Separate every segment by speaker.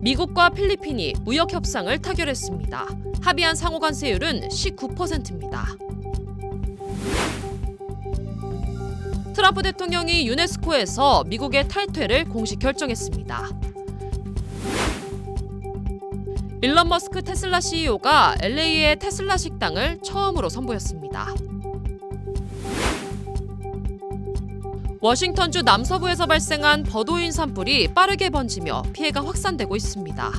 Speaker 1: 미국과 필리핀이 무역 협상을 타결했습니다. 합의한 상호 관세율은 19%입니다. 트럼프 대통령이 유네스코에서 미국의 탈퇴를 공식 결정했습니다. 일론 머스크 테슬라 CEO가 LA의 테슬라 식당을 처음으로 선보였습니다. 워싱턴주 남서부에서 발생한 버드오인 산불이 빠르게 번지며 피해가 확산되고 있습니다.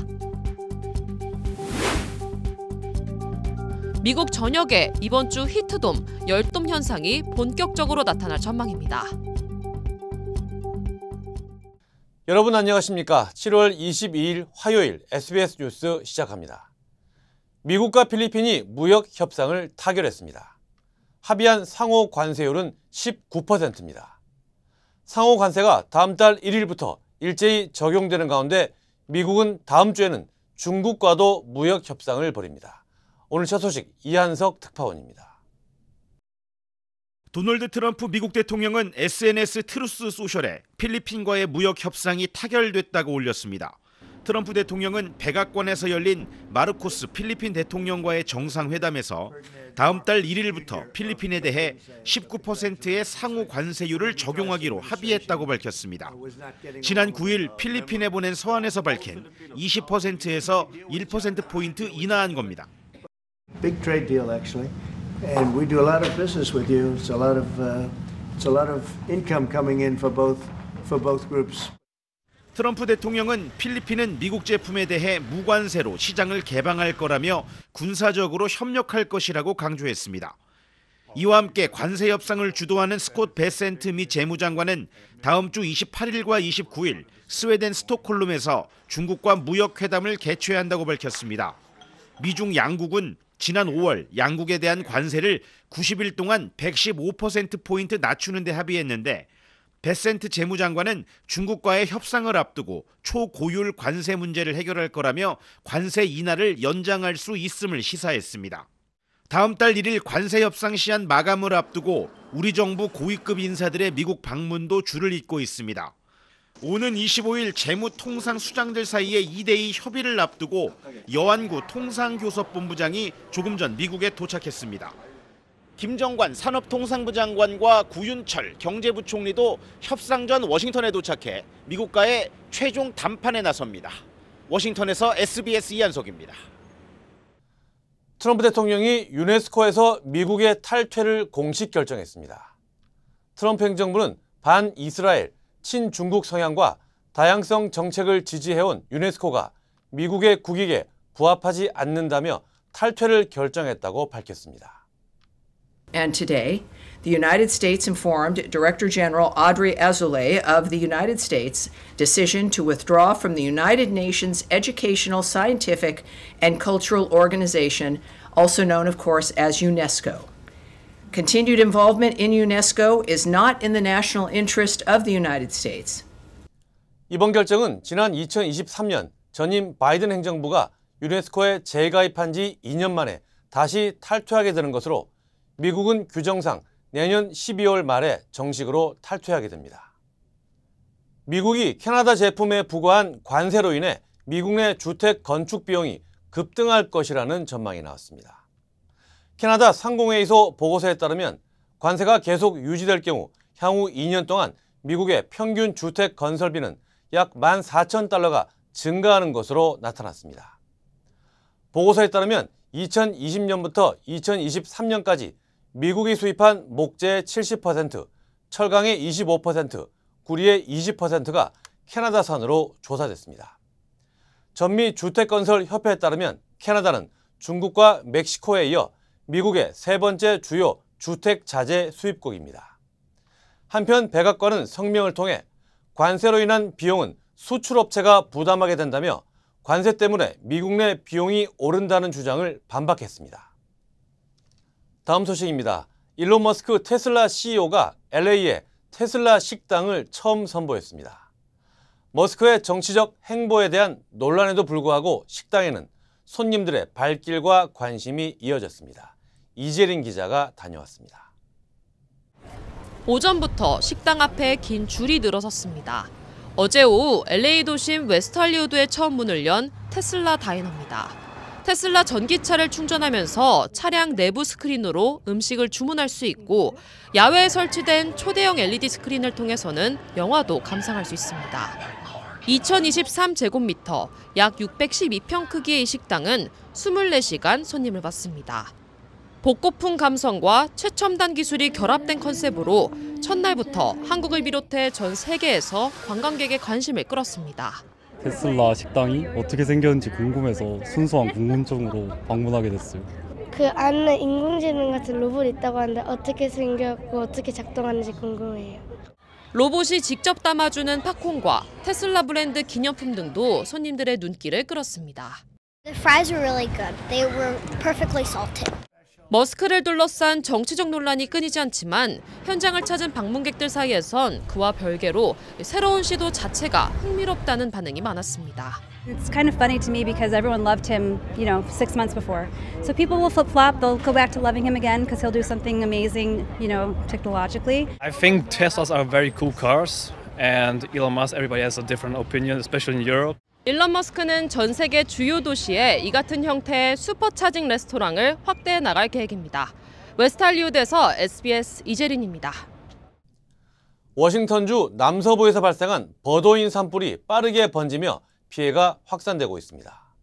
Speaker 1: 미국 전역에 이번 주 히트돔, 열돔 현상이 본격적으로 나타날 전망입니다.
Speaker 2: 여러분 안녕하십니까? 7월 22일 화요일 SBS 뉴스 시작합니다. 미국과 필리핀이 무역 협상을 타결했습니다. 합의한 상호 관세율은 19%입니다. 상호 관세가 다음 달 1일부터 일제히 적용되는 가운데 미국은 다음 주에는 중국과도 무역 협상을 벌입니다. 오늘 첫 소식 이한석 특파원입니다.
Speaker 3: 도널드 트럼프 미국 대통령은 SNS 트루스 소셜에 필리핀과의 무역 협상이 타결됐다고 올렸습니다. 트럼프 대통령은 백악관에서 열린 마르코스 필리핀 대통령과의 정상회담에서 다음 달 1일부터 필리핀에 대해 19%의 상호 관세율을 적용하기로 합의했다고 밝혔습니다. 지난 9일 필리핀에 보낸 서한에서 밝힌 20%에서 1%포인트 인하한 겁니다.
Speaker 4: Big trade deal actually. And we do a lot of business with you. It's a lot of income coming in for both groups.
Speaker 3: 트럼프 대통령은 필리핀은 미국 제품에 대해 무관세로 시장을 개방할 거라며 군사적으로 협력할 것이라고 강조했습니다. 이와 함께 관세 협상을 주도하는 스콧 베센트 미 재무장관은 다음 주 28일과 29일 스웨덴 스톡홀름에서 중국과 무역 회담을 개최한다고 밝혔습니다. 미중 양국은 지난 5월 양국에 대한 관세를 90일 동안 115%포인트 낮추는 데 합의했는데 베센트 재무장관은 중국과의 협상을 앞두고 초고율 관세 문제를 해결할 거라며 관세 인하를 연장할 수 있음을 시사했습니다. 다음 달 1일 관세 협상 시한 마감을 앞두고 우리 정부 고위급 인사들의 미국 방문도 줄을 잇고 있습니다. 오는 25일 재무통상수장들 사이의 2대2 협의를 앞두고 여안구 통상교섭본부장이 조금 전 미국에 도착했습니다. 김정관 산업통상부 장관과 구윤철 경제부총리도 협상 전 워싱턴에 도착해 미국과의 최종 담판에 나섭니다. 워싱턴에서 SBS 이한석입니다.
Speaker 2: 트럼프 대통령이 유네스코에서 미국의 탈퇴를 공식 결정했습니다. 트럼프 행정부는 반이스라엘, 친중국 성향과 다양성 정책을 지지해온 유네스코가 미국의 국익에 부합하지 않는다며 탈퇴를 결정했다고 밝혔습니다.
Speaker 5: And today, the United States informed Director General Audrey Azoulay of the United States' decision to withdraw from the United Nations Educational, Scientific, and Cultural Organization, also known, of course, as UNESCO. Continued involvement in UNESCO is not in the national interest of the United States.
Speaker 2: 이번 결정은 지난 2023년 전임 바이든 행정부가 유네스코에 재가입한 지 2년 만에 다시 탈퇴하게 되는 것으로 미국은 규정상 내년 12월 말에 정식으로 탈퇴하게 됩니다. 미국이 캐나다 제품에 부과한 관세로 인해 미국 내 주택 건축 비용이 급등할 것이라는 전망이 나왔습니다. 캐나다 상공회의소 보고서에 따르면 관세가 계속 유지될 경우 향후 2년 동안 미국의 평균 주택 건설비는 약 14,000달러가 증가하는 것으로 나타났습니다. 보고서에 따르면 2020년부터 2023년까지 미국이 수입한 목재의 70%, 철강의 25%, 구리의 20%가 캐나다산으로 조사됐습니다. 전미 주택건설협회에 따르면 캐나다는 중국과 멕시코에 이어 미국의 세 번째 주요 주택자재 수입국입니다. 한편 백악관은 성명을 통해 관세로 인한 비용은 수출업체가 부담하게 된다며 관세 때문에 미국 내 비용이 오른다는 주장을 반박했습니다. 다음 소식입니다. 일론 머스크 테슬라 CEO가 LA에 테슬라 식당을 처음 선보였습니다. 머스크의 정치적 행보에 대한 논란에도 불구하고 식당에는 손님들의 발길과 관심이 이어졌습니다. 이재린 기자가 다녀왔습니다.
Speaker 1: 오전부터 식당 앞에 긴 줄이 늘어섰습니다. 어제 오후 LA 도심 웨스트 할리우드에 처음 문을 연 테슬라 다이너입니다. 테슬라 전기차를 충전하면서 차량 내부 스크린으로 음식을 주문할 수 있고 야외에 설치된 초대형 LED 스크린을 통해서는 영화도 감상할 수 있습니다. 2023제곱미터, 약 612평 크기의 이 식당은 24시간 손님을 받습니다. 복고풍 감성과 최첨단 기술이 결합된 컨셉으로 첫날부터 한국을 비롯해 전 세계에서 관광객의 관심을 끌었습니다.
Speaker 6: 테슬라 식당이 어떻게 생겼는지 궁금해서 순수한 궁금증으로 방문하게 됐어요.
Speaker 7: 그 안에 인공지능 같은 로봇이 있다고 하는데 어떻게 생겼고 어떻게 작동하는지 궁금해요.
Speaker 1: 로봇이 직접 담아주는 팝콘과 테슬라 브랜드 기념품 등도 손님들의 눈길을 끌었습니다.
Speaker 8: The fries were really good. They were perfectly salted.
Speaker 1: 머스크를 둘러싼 정치적 논란이 끊이지 않지만 현장을 찾은 방문객들 사이에선 그와 별개로 새로운 시도 자체가 흥미롭다는 반응이 많았습니다.
Speaker 9: It's kind of funny to me because everyone loved him, 6 months before. So people will flip-flop, they'll go back to loving him again because he'll do something amazing, technologically.
Speaker 10: I think Teslas are very cool cars and Elon Musk, everybody has a different opinion, especially in Europe.
Speaker 1: 일론 머스크는 전 세계 주요 도시에 이 같은 형태의 슈퍼차징 레스토랑을 확대해 나갈 계획입니다. 웨스트 할리우드에서 SBS 이재린입니다.
Speaker 2: 워싱턴주 남서부에서 발생한 버도인 산불이 빠르게 번지며 피해가 확산되고 있습니다.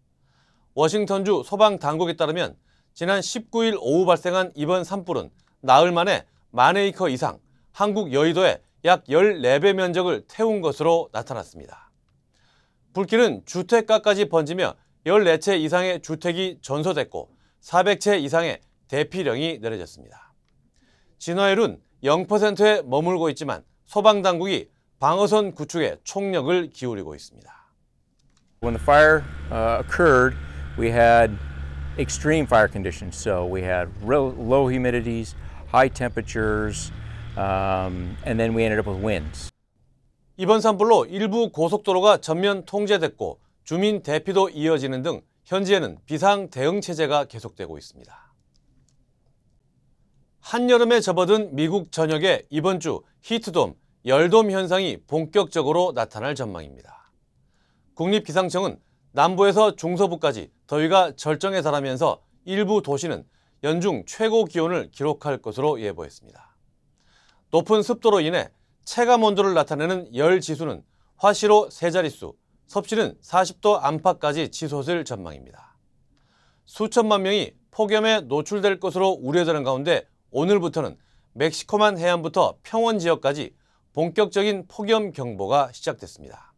Speaker 2: 워싱턴주 소방당국에 따르면 지난 19일 오후 발생한 이번 산불은 나흘 만에 10,000에이커 이상, 한국 여의도의 약 14배 면적을 태운 것으로 나타났습니다. 불길은 주택가까지 번지며 14채 이상의 주택이 전소됐고 400채 이상의 대피령이 내려졌습니다. 진화율은 0%에 머물고 있지만 소방당국이 방어선 구축에 총력을 기울이고 있습니다.
Speaker 11: When the fire occurred, we had extreme fire conditions. So we had low humidities, high temperatures, and then we ended up with winds.
Speaker 2: 이번 산불로 일부 고속도로가 전면 통제됐고 주민 대피도 이어지는 등 현지에는 비상 대응 체제가 계속되고 있습니다. 한여름에 접어든 미국 전역에 이번 주 히트돔, 열돔 현상이 본격적으로 나타날 전망입니다. 국립기상청은 남부에서 중서부까지 더위가 절정에 달하면서 일부 도시는 연중 최고 기온을 기록할 것으로 예보했습니다. 높은 습도로 인해 체감 온도를 나타내는 열 지수는 화씨로 3자릿수, 섭씨는 40도 안팎까지 치솟을 전망입니다. 수천만 명이 폭염에 노출될 것으로 우려되는 가운데 오늘부터는 멕시코만 해안부터 평원 지역까지 본격적인 폭염 경보가 시작됐습니다.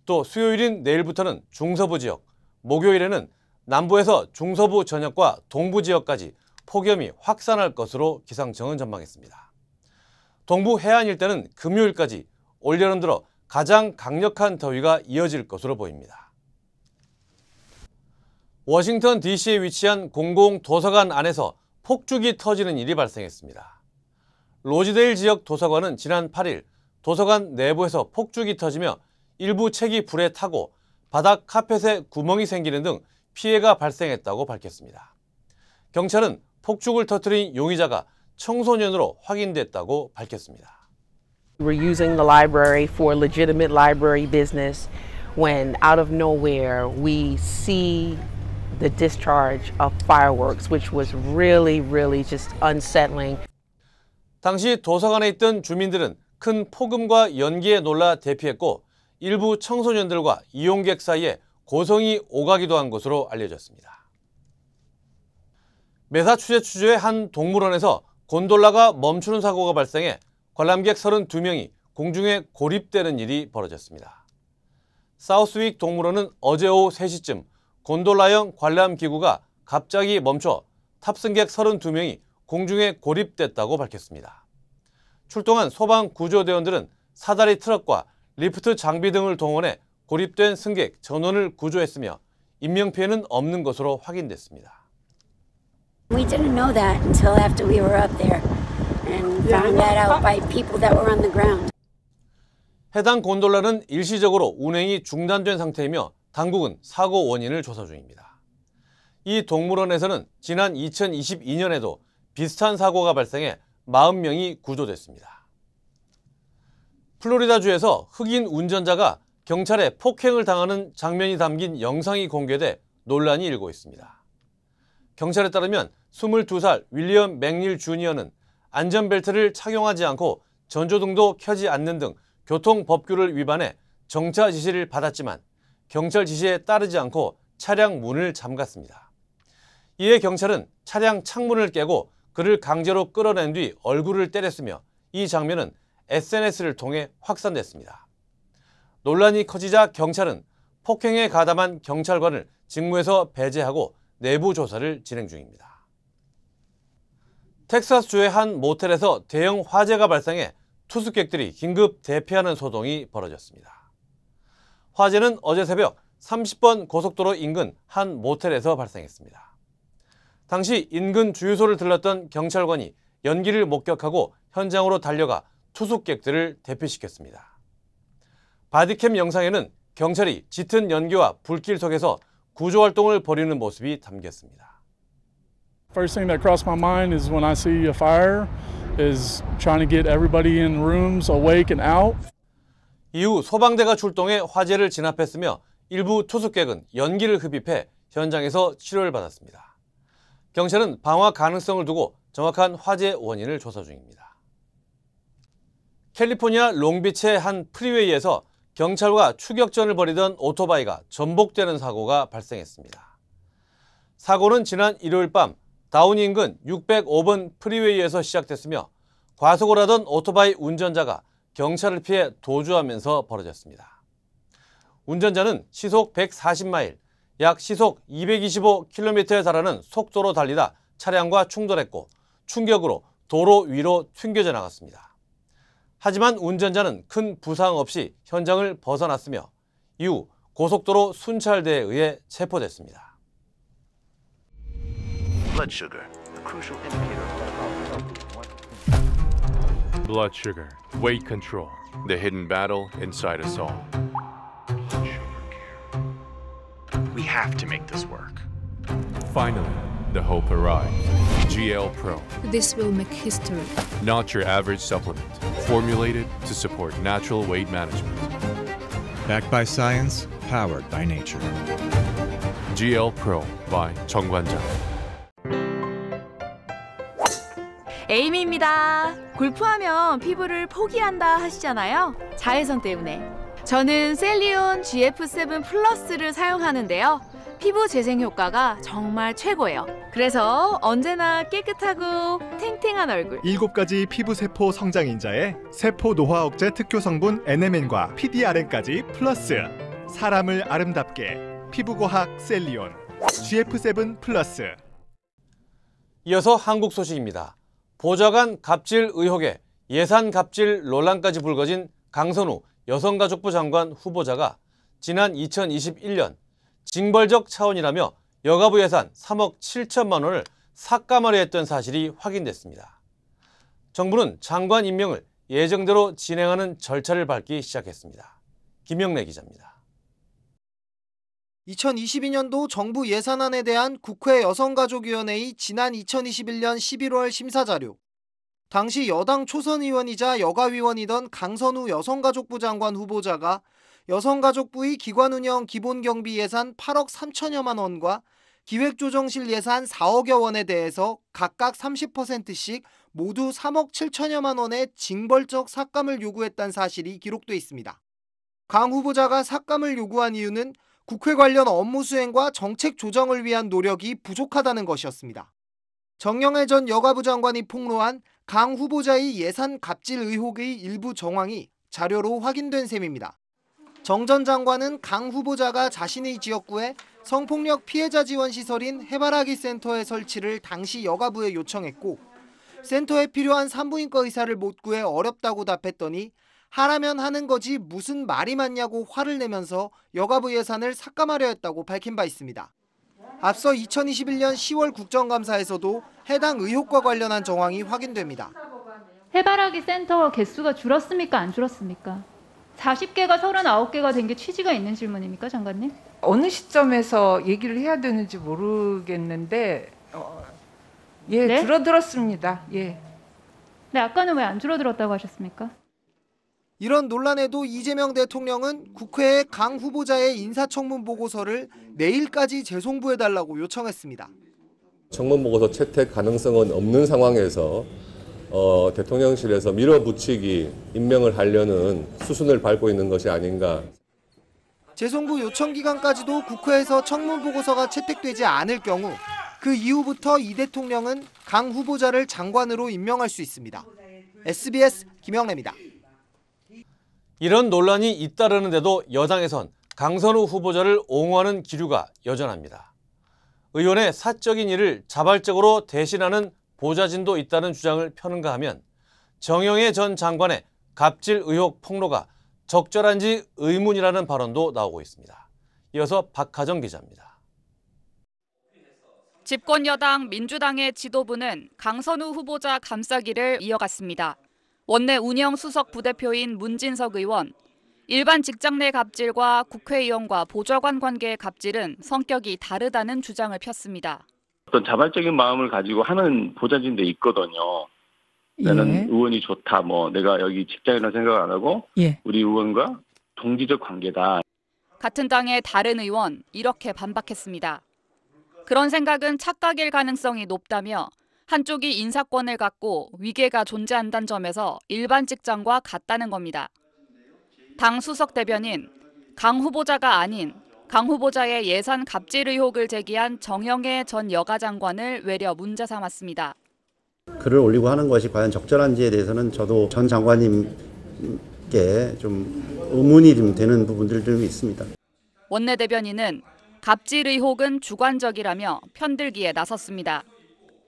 Speaker 2: 또 수요일인 내일부터는 중서부 지역, 목요일에는 남부에서 중서부 전역과 동부 지역까지 폭염이 확산할 것으로 기상청은 전망했습니다. 동부 해안 일대는 금요일까지 올여름 들어 가장 강력한 더위가 이어질 것으로 보입니다. 워싱턴 DC에 위치한 공공도서관 안에서 폭죽이 터지는 일이 발생했습니다. 로지데일 지역 도서관은 지난 8일 도서관 내부에서 폭죽이 터지며 일부 책이 불에 타고 바닥 카펫에 구멍이 생기는 등 피해가 발생했다고 밝혔습니다. 경찰은 폭죽을 터뜨린 용의자가 청소년으로 확인됐다고 밝혔습니다.
Speaker 12: We're using the library for legitimate library business when out of nowhere we see the discharge of fireworks, which was really just unsettling.
Speaker 2: 당시 도서관에 있던 주민들은 큰 폭음과 연기에 놀라 대피했고 일부 청소년들과 이용객 사이에 고성이 오가기도 한 것으로 알려졌습니다. 매사추세츠주의 한 동물원에서 곤돌라가 멈추는 사고가 발생해 관람객 32명이 공중에 고립되는 일이 벌어졌습니다. 사우스윅 동물원은 어제 오후 3시쯤 곤돌라형 관람기구가 갑자기 멈춰 탑승객 32명이 공중에 고립됐다고 밝혔습니다. 출동한 소방구조대원들은 사다리 트럭과 리프트 장비 등을 동원해 고립된 승객 전원을 구조했으며 인명피해는 없는 것으로 확인됐습니다.
Speaker 13: We didn't know that until after we were up there and found that out by people that were on the ground.
Speaker 2: 해당 곤돌라는 일시적으로 운행이 중단된 상태이며 당국은 사고 원인을 조사 중입니다. 이 동물원에서는 지난 2022년에도 비슷한 사고가 발생해 40명이 구조됐습니다. 플로리다주에서 흑인 운전자가 경찰에 폭행을 당하는 장면이 담긴 영상이 공개돼 논란이 일고 있습니다. 경찰에 따르면 22살 윌리엄 맥닐 주니어는 안전벨트를 착용하지 않고 전조등도 켜지 않는 등 교통법규를 위반해 정차 지시를 받았지만 경찰 지시에 따르지 않고 차량 문을 잠갔습니다. 이에 경찰은 차량 창문을 깨고 그를 강제로 끌어낸 뒤 얼굴을 때렸으며 이 장면은 SNS를 통해 확산됐습니다. 논란이 커지자 경찰은 폭행에 가담한 경찰관을 직무에서 배제하고 내부 조사를 진행 중입니다. 텍사스주의 한 모텔에서 대형 화재가 발생해 투숙객들이 긴급 대피하는 소동이 벌어졌습니다. 화재는 어제 새벽 30번 고속도로 인근 한 모텔에서 발생했습니다. 당시 인근 주유소를 들렀던 경찰관이 연기를 목격하고 현장으로 달려가 투숙객들을 대피시켰습니다. 바디캠 영상에는 경찰이 짙은 연기와 불길 속에서 구조활동을 벌이는 모습이 담겼습니다.
Speaker 14: First thing that crossed my mind is when I see a fire is trying to get everybody in rooms awake and out.
Speaker 2: 이후 소방대가 출동해 화재를 진압했으며 일부 투숙객은 연기를 흡입해 현장에서 치료를 받았습니다. 경찰은 방화 가능성을 두고 정확한 화재 원인을 조사 중입니다. 캘리포니아 롱비치의 한 프리웨이에서 경찰과 추격전을 벌이던 오토바이가 전복되는 사고가 발생했습니다. 사고는 지난 일요일 밤 다운 인근 605번 프리웨이에서 시작됐으며 과속을 하던 오토바이 운전자가 경찰을 피해 도주하면서 벌어졌습니다. 운전자는 시속 140마일, 약 시속 225km에 달하는 속도로 달리다 차량과 충돌했고 충격으로 도로 위로 튕겨져 나갔습니다. 하지만 운전자는 큰 부상 없이 현장을 벗어났으며 이후 고속도로 순찰대에 의해 체포됐습니다.
Speaker 15: Blood sugar, a crucial indicator of
Speaker 16: blood sugar, weight control, the hidden battle inside us all.
Speaker 15: We have to make this work.
Speaker 16: Finally, the hope arrives. GL Pro.
Speaker 17: This will make history.
Speaker 16: Not your average supplement. Formulated to support natural weight management.
Speaker 18: Backed by science, powered by nature.
Speaker 16: GL Pro by 정관장.
Speaker 19: 에이미입니다. 골프하면 피부를 포기한다 하시잖아요. 자외선 때문에. 저는 셀리온 GF7 플러스를 사용하는데요. 피부 재생 효과가 정말 최고예요. 그래서 언제나 깨끗하고 탱탱한 얼굴.
Speaker 20: 7가지 피부세포 성장인자에 세포 노화 억제 특효 성분 NMN과 PDRN까지 플러스. 사람을 아름답게 피부과학 셀리온 GF7 플러스.
Speaker 2: 이어서 한국 소식입니다. 보좌관 갑질 의혹에 예산 갑질 논란까지 불거진 강선우 여성가족부 장관 후보자가 지난 2021년 징벌적 차원이라며 여가부 예산 3억 7천만 원을 삭감하려 했던 사실이 확인됐습니다. 정부는 장관 임명을 예정대로 진행하는 절차를 밟기 시작했습니다. 김영래 기자입니다.
Speaker 21: 2022년도 정부 예산안에 대한 국회 여성가족위원회의 지난 2021년 11월 심사자료. 당시 여당 초선 의원이자 여가위원이던 강선우 여성가족부 장관 후보자가 여성가족부의 기관운영 기본경비 예산 8억 3천여만 원과 기획조정실 예산 4억여 원에 대해서 각각 30%씩 모두 3억 7천여만 원의 징벌적 삭감을 요구했다는 사실이 기록돼 있습니다. 강 후보자가 삭감을 요구한 이유는 국회 관련 업무 수행과 정책 조정을 위한 노력이 부족하다는 것이었습니다. 정영애 전 여가부 장관이 폭로한 강 후보자의 예산 갑질 의혹의 일부 정황이 자료로 확인된 셈입니다. 정 전 장관은 강 후보자가 자신의 지역구에 성폭력 피해자 지원 시설인 해바라기 센터의 설치를 당시 여가부에 요청했고 센터에 필요한 산부인과 의사를 못 구해 어렵다고 답했더니 하라면 하는 거지 무슨 말이 많냐고 화를 내면서 여가부 예산을 삭감하려 했다고 밝힌 바 있습니다. 앞서 2021년 10월 국정감사에서도 해당 의혹과 관련한 정황이 확인됩니다.
Speaker 22: 해바라기 센터 개수가 줄었습니까? 안 줄었습니까? 40개가 39개가 된 게 취지가 있는 질문입니까, 장관님?
Speaker 23: 어느 시점에서 얘기를 해야 되는지 모르겠는데 예,
Speaker 22: 네?
Speaker 23: 줄어들었습니다. 예.
Speaker 22: 네, 아까는 왜 안 줄어들었다고 하셨습니까?
Speaker 21: 이런 논란에도 이재명 대통령은 국회에 강 후보자의 인사청문 보고서를 내일까지 재송부해달라고 요청했습니다.
Speaker 3: 청문 보고서 채택 가능성은 없는 상황에서 대통령실에서 밀어붙이기, 임명을 하려는 수순을 밟고 있는 것이 아닌가.
Speaker 21: 재송부 요청 기간까지도 국회에서 청문 보고서가 채택되지 않을 경우 그 이후부터 이 대통령은 강 후보자를 장관으로 임명할 수 있습니다. SBS 김영래입니다.
Speaker 2: 이런 논란이 잇따르는데도 여당에선 강선우 후보자를 옹호하는 기류가 여전합니다. 의원의 사적인 일을 자발적으로 대신하는 보좌진도 있다는 주장을 펴는가 하면 정영애 전 장관의 갑질 의혹 폭로가 적절한지 의문이라는 발언도 나오고 있습니다. 이어서 박하정 기자입니다.
Speaker 4: 집권 여당 민주당의 지도부는 강선우 후보자 감싸기를 이어갔습니다. 원내 운영 수석 부대표인 문진석 의원, 일반 직장 내 갑질과 국회의원과 보좌관 관계의 갑질은 성격이 다르다는 주장을 폈습니다.
Speaker 17: 어떤 자발적인 마음을 가지고 하는 보좌진도 있거든요. 나는 의원이 좋다, 내가 여기 직장이라는 생각 안 하고 우리 의원과 동지적 관계다.
Speaker 4: 같은 당의 다른 의원 이렇게 반박했습니다. 그런 생각은 착각일 가능성이 높다며 한쪽이 인사권을 갖고 위계가 존재한다는 점에서 일반 직장과 같다는 겁니다. 당 수석 대변인, 강 후보자가 아닌 강 후보자의 예산 갑질 의혹을 제기한 정영애 전 여가장관을 외려 문제 삼았습니다.
Speaker 24: 글을 올리고 하는 것이 과연 적절한지에 대해서는 저도 전 장관님께 좀 의문이 좀 되는 부분들이 좀 있습니다.
Speaker 4: 원내 대변인은 갑질 의혹은 주관적이라며 편들기에 나섰습니다.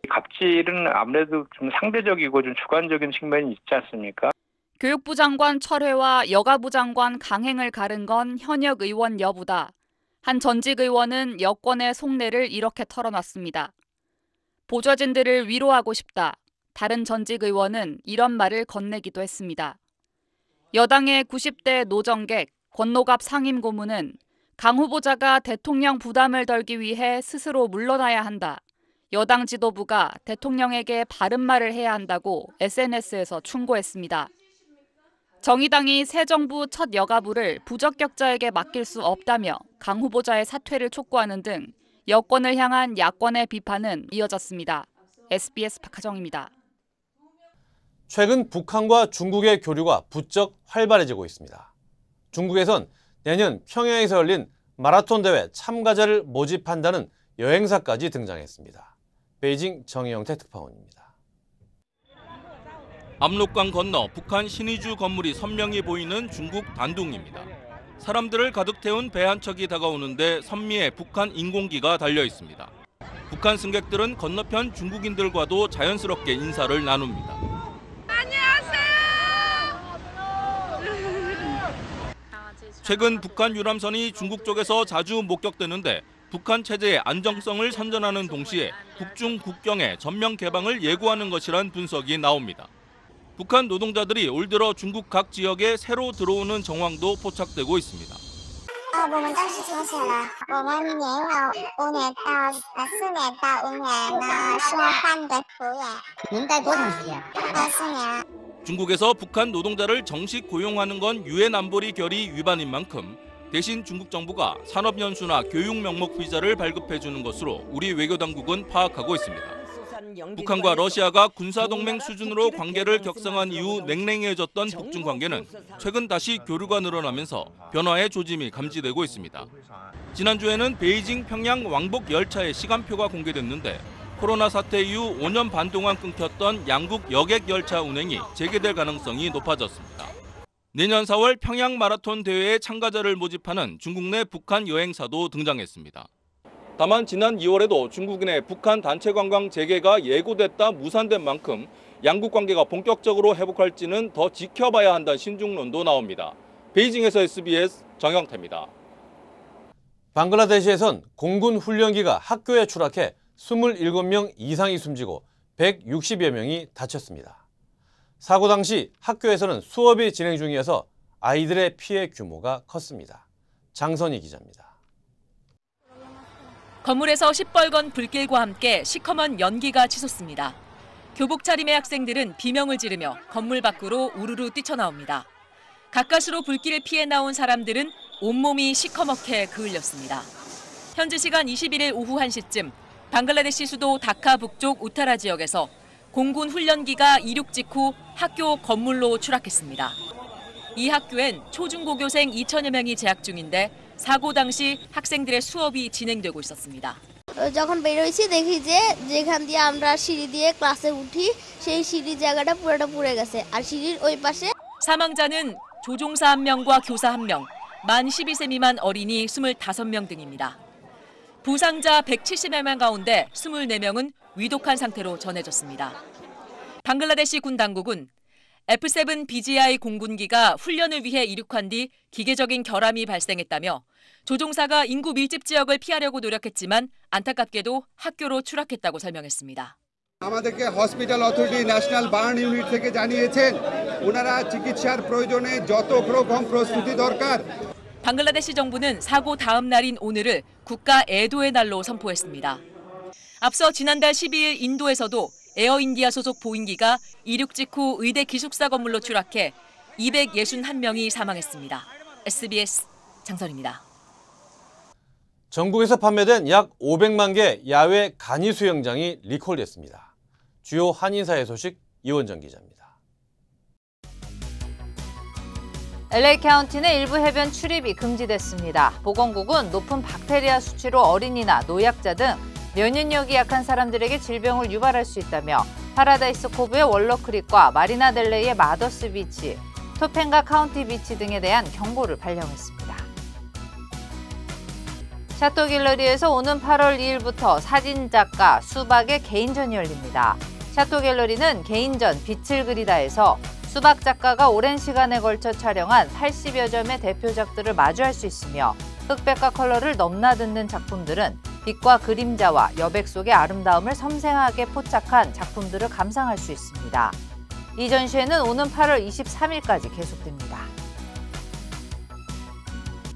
Speaker 25: 갑질은 아무래도 좀 상대적이고 좀 주관적인 측면이 있지 않습니까?
Speaker 4: 교육부 장관 철회와 여가부 장관 강행을 가른 건 현역 의원 여부다. 한 전직 의원은 여권의 속내를 이렇게 털어놨습니다. 보좌진들을 위로하고 싶다. 다른 전직 의원은 이런 말을 건네기도 했습니다. 여당의 90대 노정객, 권노갑 상임고문은 강 후보자가 대통령 부담을 덜기 위해 스스로 물러나야 한다. 여당 지도부가 대통령에게 바른 말을 해야 한다고 SNS에서 충고했습니다. 정의당이 새 정부 첫 여가부를 부적격자에게 맡길 수 없다며 강 후보자의 사퇴를 촉구하는 등 여권을 향한 야권의 비판은 이어졌습니다. SBS 박하정입니다.
Speaker 2: 최근 북한과 중국의 교류가 부쩍 활발해지고 있습니다. 중국에선 내년 평양에서 열린 마라톤 대회 참가자를 모집한다는 여행사까지 등장했습니다. 베이징 정혜영태 특파원입니다.
Speaker 26: 압록강 건너 북한 신의주 건물이 선명히 보이는 중국 단둥입니다. 사람들을 가득 태운 배 한 척이 다가오는데 선미의 북한 인공기가 달려 있습니다. 북한 승객들은 건너편 중국인들과도 자연스럽게 인사를 나눕니다. 최근 북한 유람선이 중국 쪽에서 자주 목격되는데 북한 체제의 안정성을 선전하는 동시에 북중 국경의 전면 개방을 예고하는 것이란 분석이 나옵니다. 북한 노동자들이 올 들어 중국 각 지역에 새로 들어오는 정황도 포착되고 있습니다.
Speaker 8: 我们当时听起来，我们年有5年到4年到5年呢，是换的服务员。您待多长时间？4年。
Speaker 26: 중국에서 북한 노동자를 정식 고용하는 건 유엔 안보리 결의 위반인 만큼 대신 중국 정부가 산업연수나 교육 명목 비자를 발급해주는 것으로 우리 외교당국은 파악하고 있습니다. 북한과 러시아가 군사동맹 수준으로 관계를 격상한 이후 냉랭해졌던 북중 관계는 최근 다시 교류가 늘어나면서 변화의 조짐이 감지되고 있습니다. 지난주에는 베이징 평양 왕복 열차의 시간표가 공개됐는데 코로나 사태 이후 5년 반 동안 끊겼던 양국 여객 열차 운행이 재개될 가능성이 높아졌습니다. 내년 4월 평양 마라톤 대회에 참가자를 모집하는 중국 내 북한 여행사도 등장했습니다. 다만 지난 2월에도 중국인의 북한 단체 관광 재개가 예고됐다 무산된 만큼 양국 관계가 본격적으로 회복할지는 더 지켜봐야 한다는 신중론도 나옵니다. 베이징에서 SBS 정영태입니다.
Speaker 2: 방글라데시에선 공군 훈련기가 학교에 추락해 27명 이상이 숨지고 160여 명이 다쳤습니다. 사고 당시 학교에서는 수업이 진행 중이어서 아이들의 피해 규모가 컸습니다. 장선희 기자입니다.
Speaker 27: 건물에서 시뻘건 불길과 함께 시커먼 연기가 치솟습니다. 교복 차림의 학생들은 비명을 지르며 건물 밖으로 우르르 뛰쳐나옵니다. 가까스로 불길을 피해 나온 사람들은 온몸이 시커멓게 그을렸습니다. 현지 시간 21일 오후 1시쯤 방글라데시 수도 다카 북쪽 우타라 지역에서 공군 훈련기가 이륙 직후 학교 건물로 추락했습니다. 이 학교엔 초중고교생 2,000여 명이 재학 중인데 사고 당시 학생들의 수업이 진행되고 있었습니다.
Speaker 1: যখন বের হইছি দেখি যে যেখান দিয়ে আমরা সিঁড়ি দিয়ে ক্লাসে উঠি সেই সিঁড়ি জায়গাটা পুরোটা পুড়ে গেছে আর সিঁড়ির ওই পাশে
Speaker 27: 사망자는 조종사 1명과 교사 1명, 만 12세 미만 어린이 25명 등입니다. 부상자 170명 가운데 24명은 위독한 상태로 전해졌습니다. 방글라데시 군 당국은 F-7 BGI 공군기가 훈련을 위해 이륙한 뒤 기계적인 결함이 발생했다며 조종사가 인구 밀집 지역을 피하려고 노력했지만 안타깝게도 학교로 추락했다고 설명했습니다.
Speaker 5: আমাদেরকে hospital authority national burn unit থেকে জানিয়েছেন ওনারা চিকিৎসার প্রয়োজনে যত রকম প্রস্তুতি দরকার
Speaker 27: 방글라데시 정부는 사고 다음 날인 오늘을 국가 애도의 날로 선포했습니다. 앞서 지난달 12일 인도에서도 에어인디아 소속 보잉기가 이륙 직후 의대 기숙사 건물로 추락해 261명이 사망했습니다. SBS 장선입니다.
Speaker 2: 전국에서 판매된 약 500만 개 야외 간이 수영장이 리콜됐습니다. 주요 한인사회 소식 이원정 기자입니다.
Speaker 6: LA 카운티는 일부 해변 출입이 금지됐습니다. 보건국은 높은 박테리아 수치로 어린이나 노약자 등 면역력이 약한 사람들에게 질병을 유발할 수 있다며 파라다이스 코브의 월러크릭과 마리나 델레이의 마더스 비치, 토펜가 카운티 비치 등에 대한 경고를 발령했습니다. 샤또 갤러리에서 오는 8월 2일부터 사진작가 수박의 개인전이 열립니다. 샤또 갤러리는 개인전 빛을 그리다에서 수박 작가가 오랜 시간에 걸쳐 촬영한 80여 점의 대표작들을 마주할 수 있으며 흑백과 컬러를 넘나드는 작품들은 빛과 그림자와 여백 속의 아름다움을 섬세하게 포착한 작품들을 감상할 수 있습니다. 이 전시회는 오는 8월 23일까지 계속됩니다.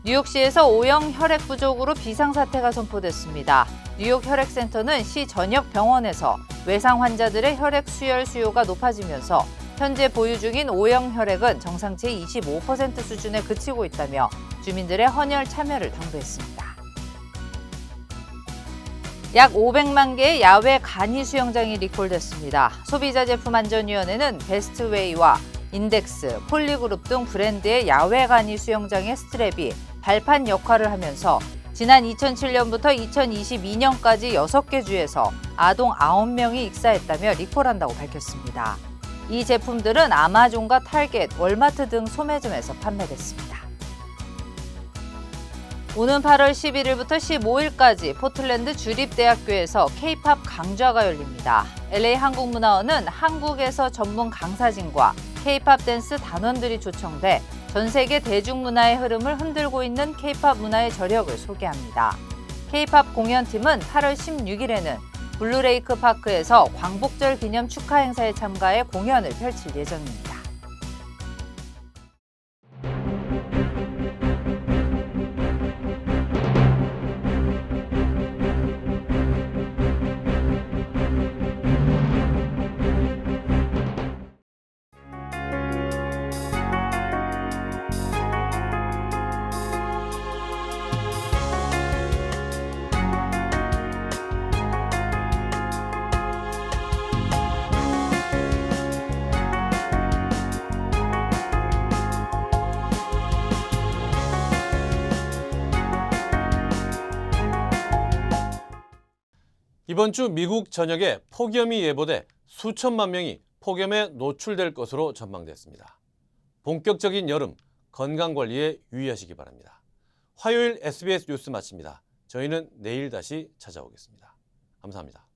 Speaker 6: 뉴욕시에서 O형 혈액 부족으로 비상사태가 선포됐습니다. 뉴욕 혈액센터는 시 전역 병원에서 외상 환자들의 혈액 수혈 수요가 높아지면서 현재 보유 중인 O형 혈액은 정상치의 25% 수준에 그치고 있다며 주민들의 헌혈 참여를 당부했습니다. 약 500만 개의 야외 간이 수영장이 리콜됐습니다. 소비자제품안전위원회는 베스트웨이와 인덱스, 폴리그룹 등 브랜드의 야외 간이 수영장의 스트랩이 발판 역할을 하면서 지난 2007년부터 2022년까지 6개 주에서 아동 9명이 익사했다며 리콜한다고 밝혔습니다. 이 제품들은 아마존과 타겟, 월마트 등 소매점에서 판매됐습니다. 오는 8월 11일부터 15일까지 포틀랜드 주립대학교에서 K-팝 강좌가 열립니다. LA 한국문화원은 한국에서 전문 강사진과 K-팝 댄스 단원들이 초청돼 전 세계 대중문화의 흐름을 흔들고 있는 K-팝 문화의 저력을 소개합니다. K-팝 공연팀은 8월 16일에는 블루레이크 파크에서 광복절 기념 축하 행사에 참가해 공연을 펼칠 예정입니다.
Speaker 2: 이번 주 미국 전역에 폭염이 예보돼 수천만 명이 폭염에 노출될 것으로 전망됐습니다. 본격적인 여름, 건강관리에 유의하시기 바랍니다. 화요일 SBS 뉴스 마칩니다. 저희는 내일 다시 찾아오겠습니다. 감사합니다.